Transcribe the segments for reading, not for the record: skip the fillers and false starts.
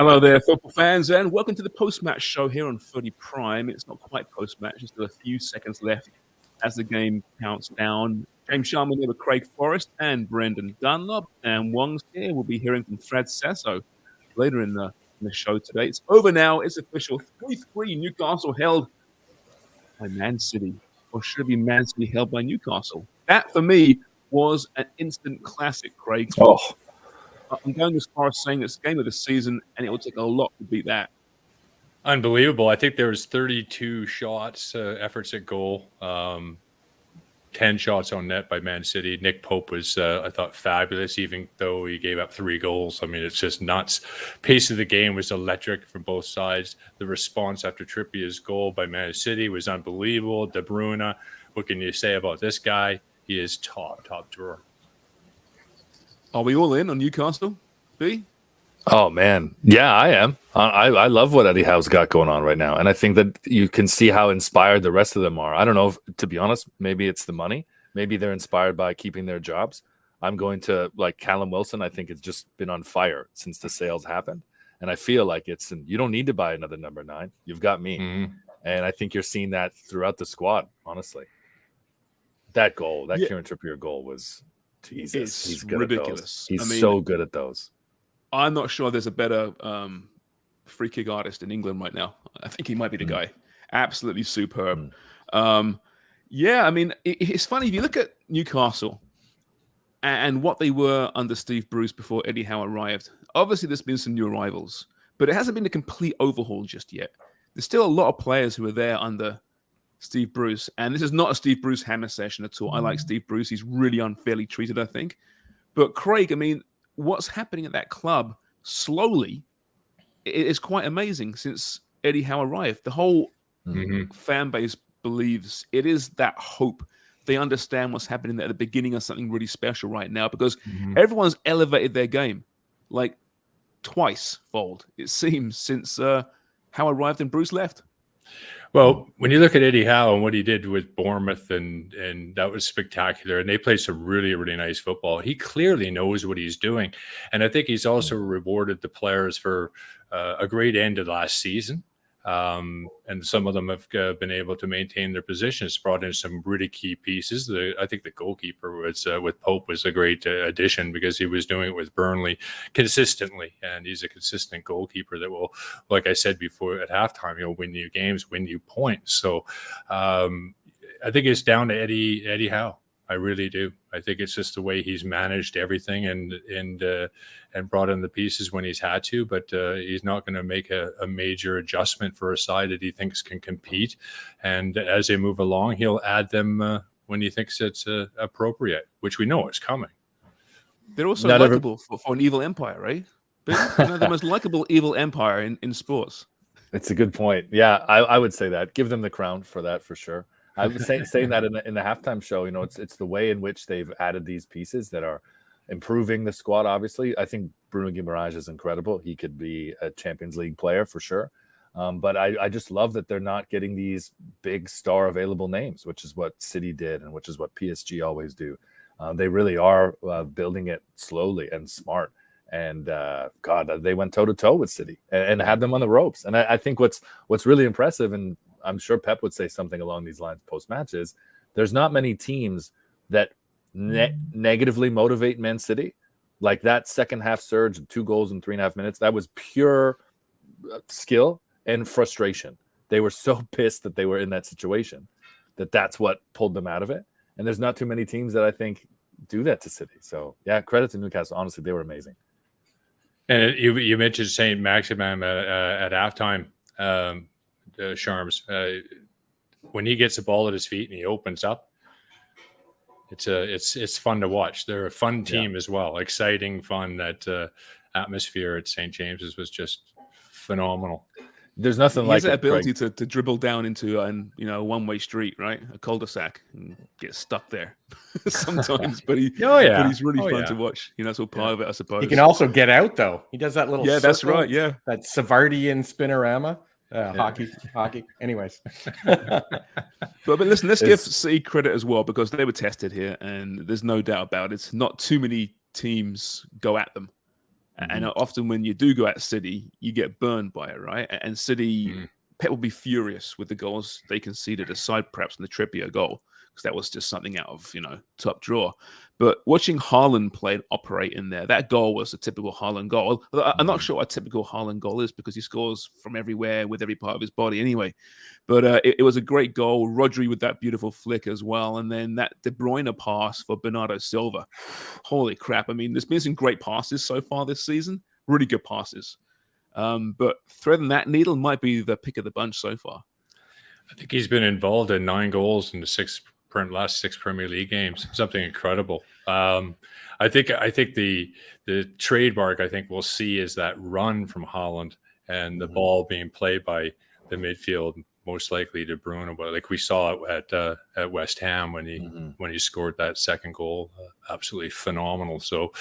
Hello there, football fans, and welcome to the post-match show here on Footy Prime. It's not quite post-match, there's still a few seconds left as the game counts down. James Sharman here with Craig Forrest and Brendan Dunlop, and Wong's here. We'll be hearing from Fred Sasso later in the show today. It's over now. It's official. 3-3 Newcastle held by Man City, or should it be Man City held by Newcastle? That, for me, was an instant classic, Craig. Oh. I'm going as far as saying it's the game of the season, and it will take a lot to beat that. Unbelievable. I think there was 32 shots, efforts at goal, 10 shots on net by Man City. Nick Pope was, I thought, fabulous, even though he gave up 3 goals. I mean, it's just nuts. Pace of the game was electric from both sides. The response after Trippier's goal by Man City was unbelievable. De Bruyne, what can you say about this guy? He is top drawer. Are we all in on Newcastle, B? Oh, man. Yeah, I am. I love what Eddie Howe's got going on right now. And I think that you can see how inspired the rest of them are. I don't know if, to be honest, maybe it's the money. Maybe they're inspired by keeping their jobs. I'm going to, like Callum Wilson, I think it's just been on fire since the sales happened. And I feel like you don't need to buy another number 9. You've got me. Mm-hmm. And I think you're seeing that throughout the squad, honestly. That goal, that Kieran Trippier goal was... Jesus, he's good ridiculous. At those. He's so good at those. I'm not sure there's a better free kick artist in England right now. I think he might be the guy. Absolutely superb. Yeah, I mean, it's funny. If you look at Newcastle and what they were under Steve Bruce before Eddie Howe arrived, obviously there's been some new arrivals, but it hasn't been a complete overhaul just yet. There's still a lot of players who are there under Steve Bruce, and this is not a Steve Bruce hammer session at all. I like Steve Bruce. He's really unfairly treated, I think. But Craig, I mean, what's happening at that club slowly is quite amazing since Eddie Howe arrived. The whole fan base believes it is that hope. They understand what's happening at the beginning of something really special right now because everyone's elevated their game like twice-fold, it seems, since Howe arrived and Bruce left. Well, when you look at Eddie Howe and what he did with Bournemouth, and that was spectacular, and they played some really, really nice football. He clearly knows what he's doing. And I think he's also rewarded the players for a great end of last season. And some of them have been able to maintain their positions, brought in some really key pieces. I think the goalkeeper was with Pope was a great addition because he was doing it with Burnley consistently, and he's a consistent goalkeeper that will, like I said before at halftime, win you games, win you points. So I think it's down to Eddie Howe. I really do. I think it's just the way he's managed everything and brought in the pieces when he's had to, but he's not going to make a major adjustment for a side that he thinks can compete. And as they move along, he'll add them when he thinks it's appropriate, which we know is coming. They're also likable for an evil empire, right? But, the most likable evil empire in sports. It's a good point. Yeah, I would say that. Give them the crown for that for sure. I was saying that in the halftime show, it's the way in which they've added these pieces that are improving the squad, obviously. I think Bruno Guimaraes is incredible. He could be a Champions League player for sure. But I just love that they're not getting these big star available names, which is what City did and which is what PSG always do. They really are building it slowly and smart. And God, they went toe-to-toe with City and had them on the ropes. And I think what's really impressive, and I'm sure Pep would say something along these lines post-matches, there's not many teams that negatively motivate Man City. Like that second half surge, 2 goals in 3.5 minutes, that was pure skill and frustration. They were so pissed that they were in that situation that's what pulled them out of it. And there's not too many teams that I think do that to City. So, yeah, credit to Newcastle. Honestly, they were amazing. And you mentioned St. Maximin at halftime. Sharms, when he gets the ball at his feet and he opens up, it's fun to watch. They're a fun team as well, exciting, fun. That atmosphere at St. James's was just phenomenal. There's nothing like that ability to dribble down into a one-way street, right? A cul-de-sac, and get stuck there sometimes. But he's really fun to watch. That's all part of it, I suppose. He can also get out though. He does that little that's right. Yeah, that Savardian spinorama. Hockey. Anyways, but listen, let's give City credit as well because they were tested here, and there's no doubt about it. Not too many teams go at them, And often when you do go at City, you get burned by it, right? And City, Pep will be furious with the goals they conceded, aside perhaps from the Trippier goal, because that was just something out of, top drawer. But watching Haaland play and operate in there, that goal was a typical Haaland goal. I'm not sure what a typical Haaland goal is because he scores from everywhere with every part of his body anyway. But it was a great goal. Rodri with that beautiful flick as well. And then that De Bruyne pass for Bernardo Silva. Holy crap. I mean, there's been some great passes so far this season. Really good passes. But threading that needle might be the pick of the bunch so far. I think he's been involved in 9 goals in the last 6 Premier League games. Something incredible. I think the trademark we'll see is that run from Haaland and the ball being played by the midfield, most likely De Bruyne, but like we saw it at West Ham when he scored that second goal, absolutely phenomenal. So,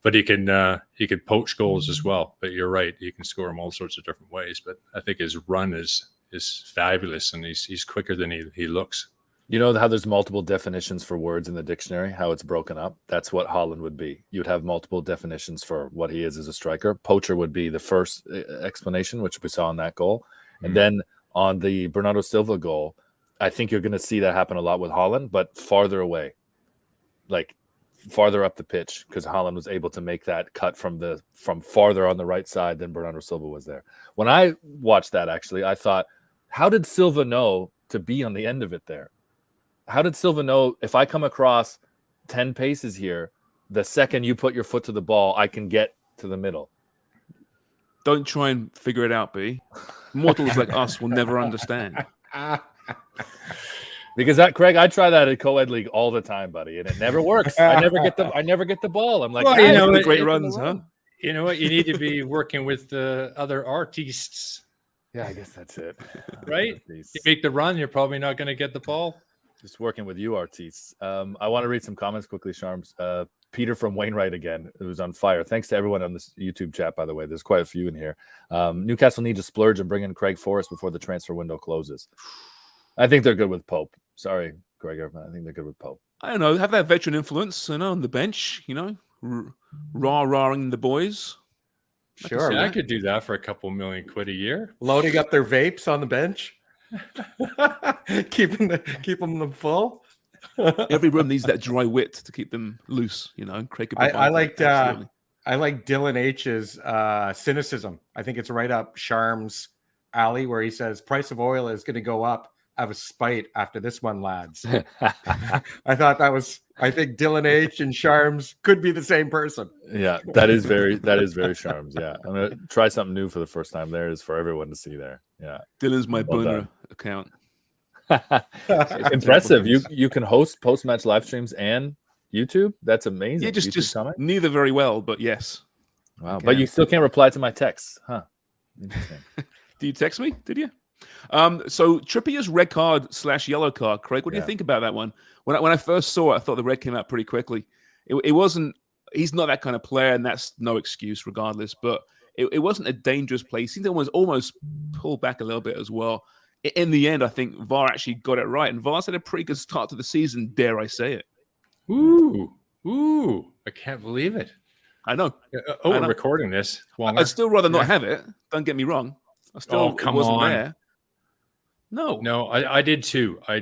but he can poach goals as well. But you're right, he can score them all sorts of different ways. But I think his run is fabulous, and he's quicker than he looks. You know how there's multiple definitions for words in the dictionary, how it's broken up? That's what Haaland would be. You'd have multiple definitions for what he is as a striker. Poacher would be the first explanation, which we saw in that goal. And then on the Bernardo Silva goal, I think you're going to see that happen a lot with Haaland, but farther away, like farther up the pitch, because Haaland was able to make that cut from farther on the right side than Bernardo Silva was there. When I watched that, actually, I thought, how did Silva know to be on the end of it there? How did Silva know if I come across 10 paces here, the second you put your foot to the ball, I can get to the middle? Don't try and figure it out, B. Mortals like us will never understand. Because Craig, I try that at co-ed league all the time, buddy, and it never works. I never get the ball. I'm like, well, great runs, huh? You know what? You need to be working with the other artists. Yeah, I guess that's it. Right? You make the run, you're probably not going to get the ball. Just working with you, artists. I want to read some comments quickly, Sharms. Peter from Wainwright again, who's on fire. Thanks to everyone on this YouTube chat, by the way. There's quite a few in here. Newcastle needs to splurge and bring in Craig Forrest before the transfer window closes. I think they're good with Pope. Sorry, Gregor, but I think they're good with Pope. I don't know. Have that veteran influence, on the bench, rah-rahing the boys. Sure. I could do that for a couple million quid a year. Loading up their vapes on the bench. keeping them full. Every room needs that dry wit to keep them loose, Craig. I liked Dylan H's cynicism. I think it's right up Sharm's alley where he says price of oil is going to go up out of spite after this one, lads. I think Dylan H and Sharms could be the same person. Yeah, that is very Sharms. Yeah, I'm gonna try something new for the first time. There is for everyone to see there. Yeah, Dylan's my burner account. Impressive. You can host post-match live streams and YouTube. That's amazing. Yeah, just neither very well, but yes. Wow, but you still can't reply to my texts, huh? Interesting. Do you text me? Did you? So Trippier's red card / yellow card, Craig. What do you think about that one? When I first saw it, I thought the red came out pretty quickly. It wasn't. He's not that kind of player, and that's no excuse, regardless. But it wasn't a dangerous play. He seemed to almost pull back a little bit as well. In the end, I think VAR actually got it right, and VAR's had a pretty good start to the season. Dare I say it? Ooh! I can't believe it. I know. We're recording this. I'd still rather not have it. Don't get me wrong. I still wasn't there. No, I did too. I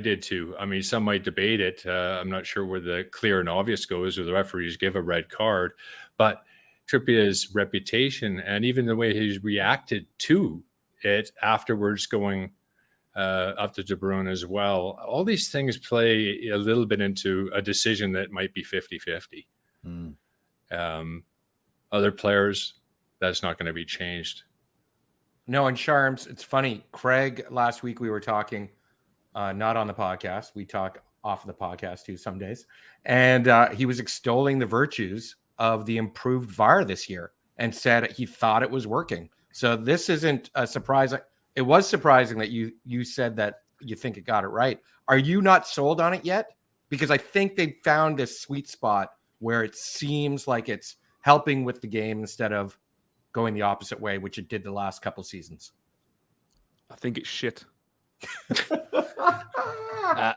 mean, some might debate it. I'm not sure where the clear and obvious goes, or the referees give a red card. But Trippier's reputation and even the way he's reacted to it afterwards, going up to De Bruyne as well. All these things play a little bit into a decision that might be 50-50. Other players, that's not going to be changed. No, and Sharms, it's funny. Craig, last week we were talking, not on the podcast. We talk off of the podcast too some days. And he was extolling the virtues of the improved VAR this year and said he thought it was working. So this isn't a surprise. It was surprising that you said that you think it got it right. Are you not sold on it yet? Because I think they found this sweet spot where it seems like it's helping with the game instead of going the opposite way, which it did the last couple seasons. I think it's shit.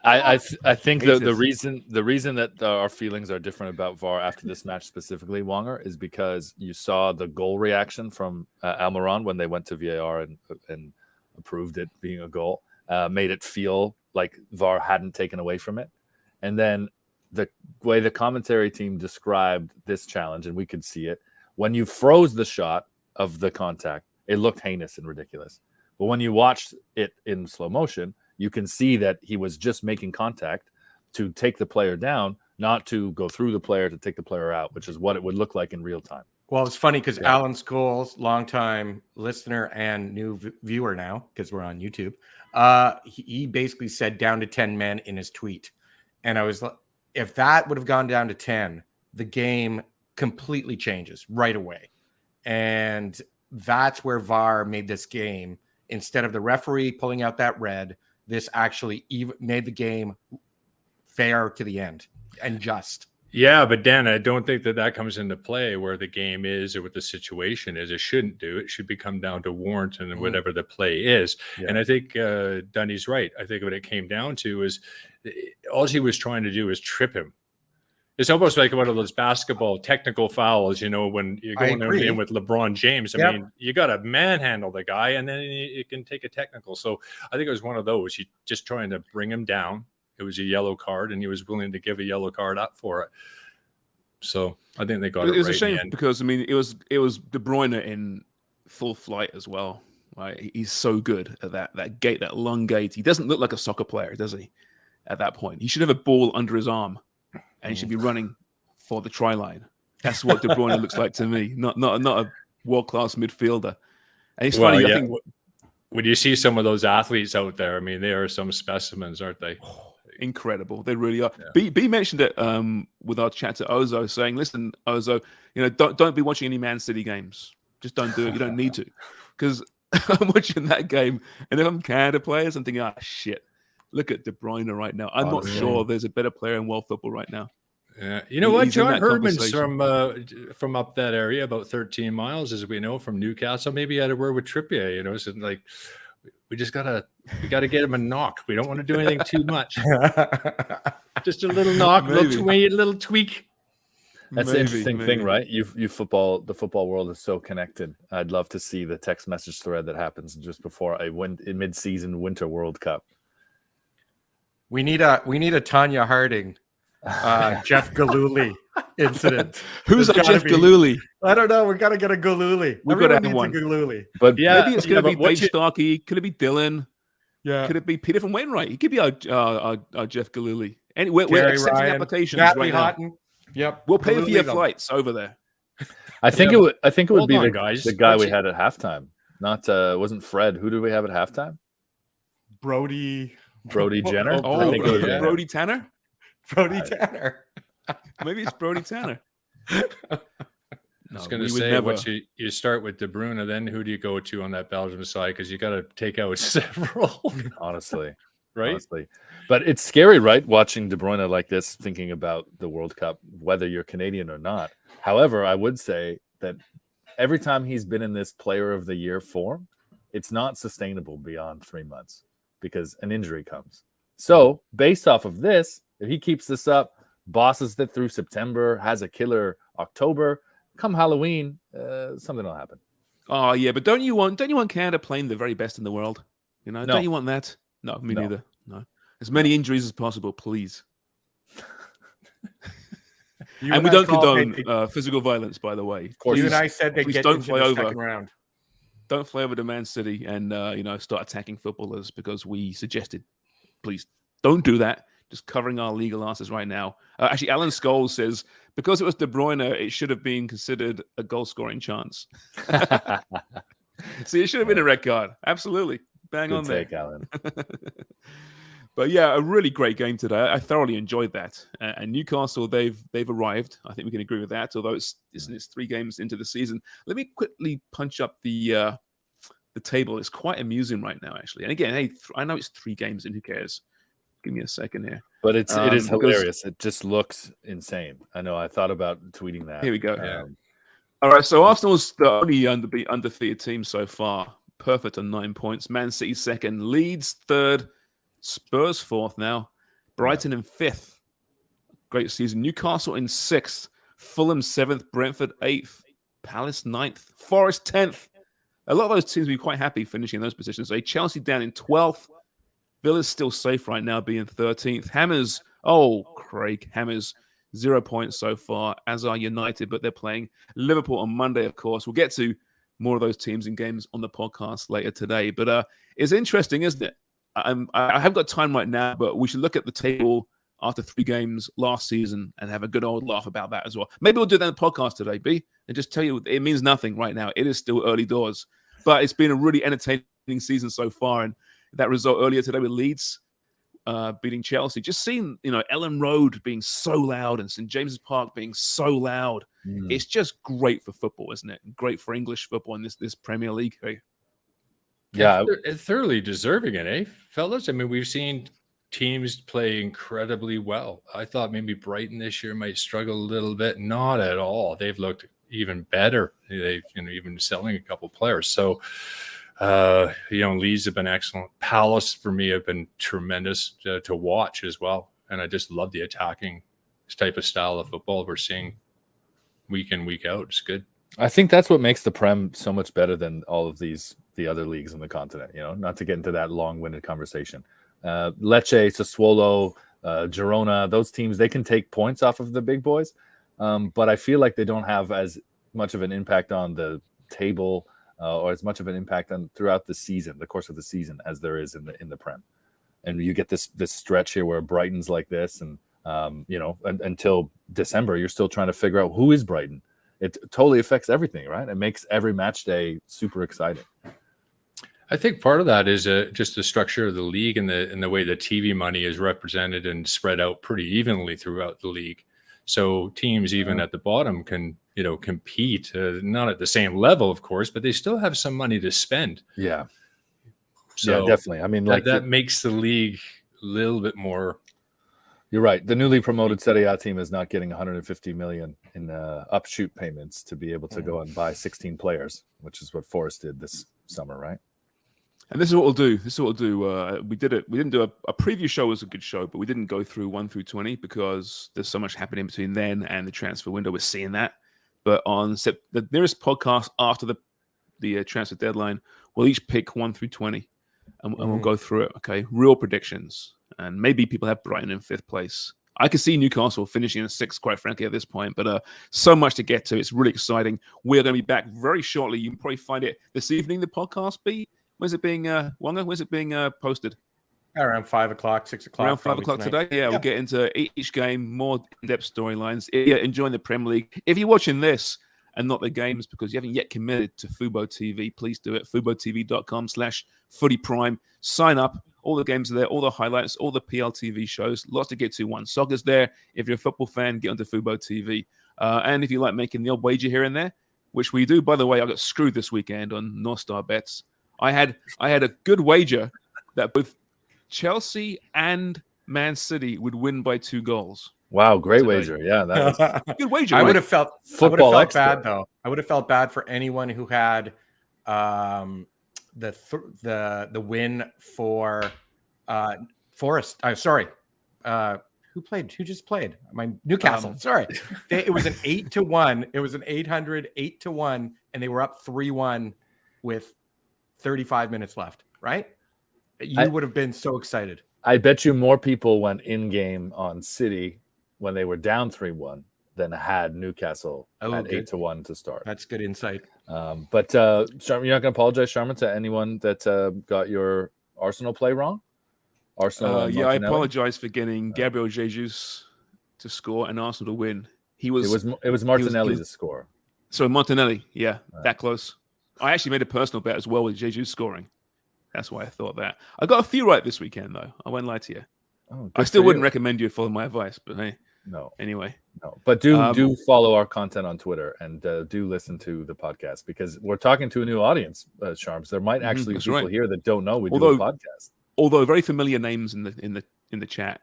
I think the Jesus. reason that our feelings are different about VAR after this match specifically, Wonger, is because you saw the goal reaction from Almirón when they went to VAR and approved it being a goal, made it feel like VAR hadn't taken away from it, and then the way the commentary team described this challenge, and we could see it when you froze the shot of the contact, it looked heinous and ridiculous. But when you watched it in slow motion, you can see that he was just making contact to take the player down, not to go through the player to take the player out, which is what it would look like in real time. Well, it's funny because Alan Scholes, longtime listener and new viewer now, because we're on YouTube, he basically said down to 10 men in his tweet. And I was like, if that would have gone down to 10, the game completely changes right away. And that's where VAR made this game. Instead of the referee pulling out that red, this actually even made the game fair to the end and just. Yeah, but Dan, I don't think that comes into play where the game is or what the situation is. It shouldn't do. It should come down to warrant and whatever the play is. Yeah. And I think Dunny's right. I think what it came down to is all he was trying to do is trip him. It's almost like one of those basketball technical fouls, when you're going in with LeBron James. I mean, you got to manhandle the guy, and then you can take a technical. So I think it was one of those. You just trying to bring him down. It was a yellow card, and he was willing to give a yellow card up for it. So I think they got it. It was right a shame because it was De Bruyne in full flight as well. Right, he's so good at that gate, that long gate. He doesn't look like a soccer player, does he? At that point, he should have a ball under his arm. And he should be running for the try line. That's what De Bruyne looks like to me. Not a world-class midfielder. And it's funny. I think when you see some of those athletes out there, I mean, they are some specimens, aren't they? Incredible. They really are. Yeah. B mentioned it with our chat to Ozo, saying, "Listen, Ozo, don't be watching any Man City games. Just don't do it. You don't need to." Because I'm watching that game, and if I'm Canada players, I'm thinking, shit. Look at De Bruyne right now. I'm not sure there's a better player in world football right now. Yeah, you know what? John Herdman's from up that area, about 13 miles, as we know, from Newcastle. Maybe he had a word with Trippier. So like we gotta get him a knock. We don't want to do anything too much. Just a little knock, a little tweak. That's the interesting thing, right? The football world is so connected. I'd love to see the text message thread that happens just before a mid-season Winter World Cup. We need a Tanya Harding, Jeff Galooly incident. Who's that Jeff Galooly? I don't know. We got to get a Galooly. We've got to have one. Galooly. But maybe it's going to be Dave Starkey. Could it be Dylan? Yeah. Could it be Peter from Wainwright? He could be our Jeff Galooly. Anyway, we're accepting Ryan, applications Gatley right now. Yep. We'll pay for your flights over there. I think it would be the guy we had at halftime. Not wasn't Fred. Who did we have at halftime? Brody Jenner. I think it was Brody Tanner. Tanner. Maybe it's Brody Tanner. I was going to say, once you start with De Bruyne, then who do you go to on that Belgium side? Because you got to take out several. Honestly, right? Honestly. But it's scary, right? Watching De Bruyne like this, thinking about the World Cup, whether you're Canadian or not. However, I would say that every time he's been in this Player of the Year form, it's not sustainable beyond 3 months. Because an injury comes. So based off of this, if he keeps this up, bosses it through September, has a killer October, come Halloween, something will happen. Oh yeah, but don't you want Canada playing the very best in the world? No. Don't you want that? No, me neither. No, as many injuries as possible, please. And we don't condone physical violence, by the way. Of course, you and I said they get into the second round. Don't fly over to Man City and start attacking footballers because we suggested. Please don't do that. Just covering our legal asses right now. Actually, Alan Scholes says because it was De Bruyne, it should have been considered a goal-scoring chance. See, it should have been a red card. Absolutely, bang Good on there, take, Alan. But yeah, a really great game today. I thoroughly enjoyed that. And Newcastle, they've arrived. I think we can agree with that. Although it's 3 games into the season. Let me quickly punch up the table. It's quite amusing right now, actually. And again, hey, I know it's 3 games, and who cares? Give me a second here. But it is hilarious. It just looks insane. I know. I thought about tweeting that. Here we go. All right. So Arsenal's the only undefeated team so far perfect on 9 points. Man City second, Leeds third, Spurs fourth now, Brighton in fifth. Great season. Newcastle in sixth, Fulham seventh, Brentford eighth, Palace ninth, Forest 10th. A lot of those teams will be quite happy finishing in those positions. So Chelsea down in 12th. Villa's still safe right now, being 13th. Hammers, Craig, Hammers, 0 points so far, as are United, but they're playing Liverpool on Monday, of course. We'll get to more of those teams and games on the podcast later today. But it's interesting, isn't it? I haven't got time right now, but we should look at the table after 3 games last season and have a good old laugh about that as well. Maybe we'll do that in the podcast today, B, and just tell you it means nothing right now. It is still early doors, but it's been a really entertaining season so far. And that result earlier today with Leeds beating Chelsea, just seeing, Ellen Road being so loud and St. James's Park being so loud. It's just great for football, isn't it? Great for English football in this Premier League. Hey? Yeah, thoroughly deserving it, eh, fellas? I mean, we've seen teams play incredibly well. I thought maybe Brighton this year might struggle a little bit. Not at all. They've looked even better. They've even selling a couple players. So, Leeds have been excellent. Palace for me have been tremendous to watch as well. And I just love the attacking type of style of football we're seeing week in, week out. It's good. I think that's what makes the Prem so much better than all of the other leagues on the continent, not to get into that long-winded conversation. Lecce, Sassuolo, Girona, those teams, they can take points off of the big boys. But I feel like they don't have as much of an impact on the table or as much of an impact on throughout the season, the course of the season, as there is in the Prem. And you get this stretch here where Brighton's like this, and until December, you're still trying to figure out who is Brighton. It totally affects everything, right? It makes every match day super exciting. I think part of that is just the structure of the league and the way the TV money is represented and spread out pretty evenly throughout the league. So teams even at the bottom can, compete, not at the same level, of course, but they still have some money to spend. Yeah. So yeah, definitely. I mean, that makes the league a little bit more. You're right. The newly promoted Serie A team is not getting 150 million in upshoot payments to be able to go and buy 16 players, which is what Forrest did this summer, right? And this is what we'll do. We did it. We didn't do a preview show. Was a good show, but we didn't go through 1 through 20 because there's so much happening between then and the transfer window. We're seeing that. But on the nearest podcast after the transfer deadline, we'll each pick 1 through 20, and we'll go through it. Okay, real predictions, and maybe people have Brighton in 5th place. I could see Newcastle finishing in 6th, quite frankly, at this point. But so much to get to. It's really exciting. We're going to be back very shortly. You can probably find it this evening. The podcast, B. When's it being Wonga? When's it being posted? Around 5 o'clock, 6 o'clock. Around 5 o'clock tonight. today. Yeah, we'll get into each game, more in-depth storylines. Yeah, enjoying the Premier League. If you're watching this and not the games because you haven't yet committed to Fubo TV, please do it. FuboTV.com/Footy Prime. Sign up. All the games are there, all the highlights, all the PLTV shows. Lots to get to. One soccer's there. If you're a football fan, get onto Fubo TV. And if you like making the odd wager here and there, which we do. By the way, I got screwed this weekend on North Star Bets. I had a good wager that both Chelsea and Man City would win by 2 goals. Wow, great wager. Yeah, that was good wager. I would have felt expert. bad though. I would have felt bad for anyone who had the win for Forest. Who just played? Newcastle. Sorry. It was an 8-1. It was an 800-8-1, and they were up 3-1 with 35 minutes left, right? You would have been so excited. I bet you more people went in-game on City when they were down 3-1 than had Newcastle at 8-1 to start. That's good insight. But Sharman, you're not going to apologize, Sharman, to anyone that got your Arsenal play wrong? Arsenal. Yeah, I apologize for getting Gabriel Jesus to score and Arsenal to win. It was Martinelli to score. So Martinelli, yeah, that close. I actually made a personal bet as well with Jesus scoring. That's why I thought that. I got a few right this weekend, though. I won't lie to you. I still wouldn't recommend you follow my advice, but hey. No. Anyway. No. But do follow our content on Twitter and do listen to the podcast because we're talking to a new audience, Sharms. There might actually be people here that don't know we do a podcast. Although very familiar names in the chat.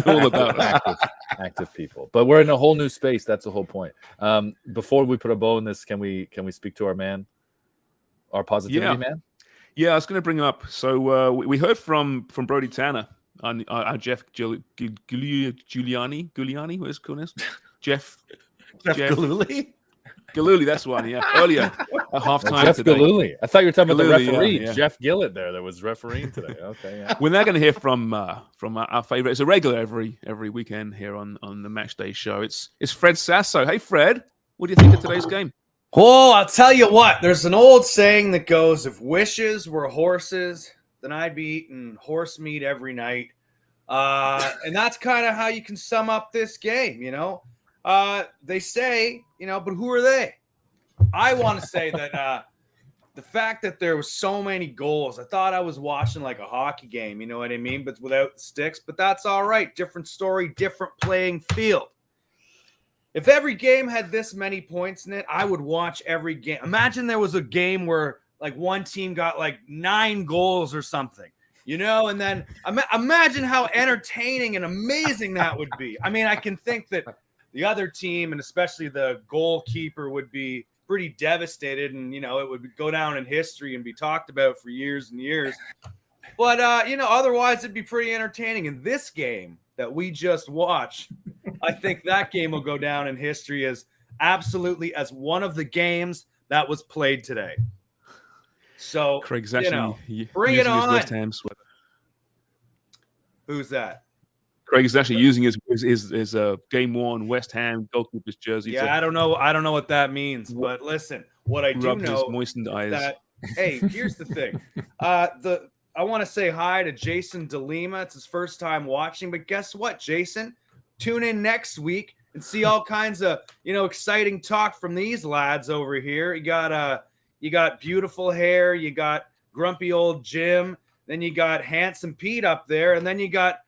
All about active people. But we're in a whole new space. That's the whole point. Before we put a bow in this, can we speak to our man? our positivity man? Yeah, I was going to bring up. So we heard from Brody Tanner on our Jeff Giuliani, what is his cool name? Jeff Galooly? Galooly, that's one, yeah. Earlier at halftime Jeff today. Galooly. I thought you were talking about the Galooly, referee, yeah. Jeff Gillett there, that was refereeing today. Okay, yeah. We're now going to hear from our favorite. It's a regular every weekend here on the Match Day show. It's Fred Sasso. Hey, Fred, what do you think of today's game? Oh, I'll tell you what. There's an old saying that goes, if wishes were horses, then I'd be eating horse meat every night. And that's kind of how you can sum up this game, you know. They say, you know, but who are they? I want to say that the fact that there was so many goals, I thought I was watching like a hockey game, you know what I mean? But without sticks, but that's all right. Different story, different playing field. If every game had this many points in it, I would watch every game. Imagine there was a game where like one team got like 9 goals or something, you know, and then imagine how entertaining and amazing that would be. I mean, I can think that the other team, and especially the goalkeeper, would be pretty devastated, and, you know, it would go down in history and be talked about for years and years. But, you know, otherwise it'd be pretty entertaining. In this game that we just watched, I think that game will go down in history as absolutely as one of the games that was played today. So, Craig's you know, bring it on. West Ham sweater. Who's that? Craig is actually using his game worn West Ham goalkeeper's jersey. Yeah, I don't know what that means, but listen, what I do know moistened eyes. That, hey, here's the thing. I want to say hi to Jason DeLima. It's his first time watching, but guess what, Jason? Tune in next week and see all kinds of, you know, exciting talk from these lads over here. You got beautiful hair, you got grumpy old Jim, then you got handsome Pete up there, and then you got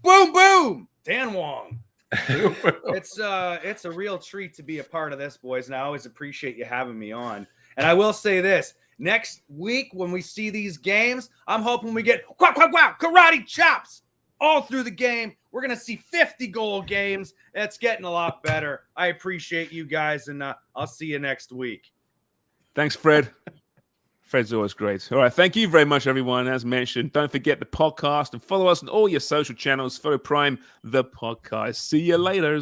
boom boom Dan Wong. It's a real treat to be a part of this, boys, and I always appreciate you having me on. And I will say this, next week when we see these games, I'm hoping we get quack quack quack karate chops all through the game. We're gonna see 50-goal games. It's getting a lot better. I appreciate you guys, and I'll see you next week. Thanks, Fred. Fred's always great. All right. Thank you very much, everyone. As mentioned, don't forget the podcast and follow us on all your social channels. Footy Prime, the podcast. See you later.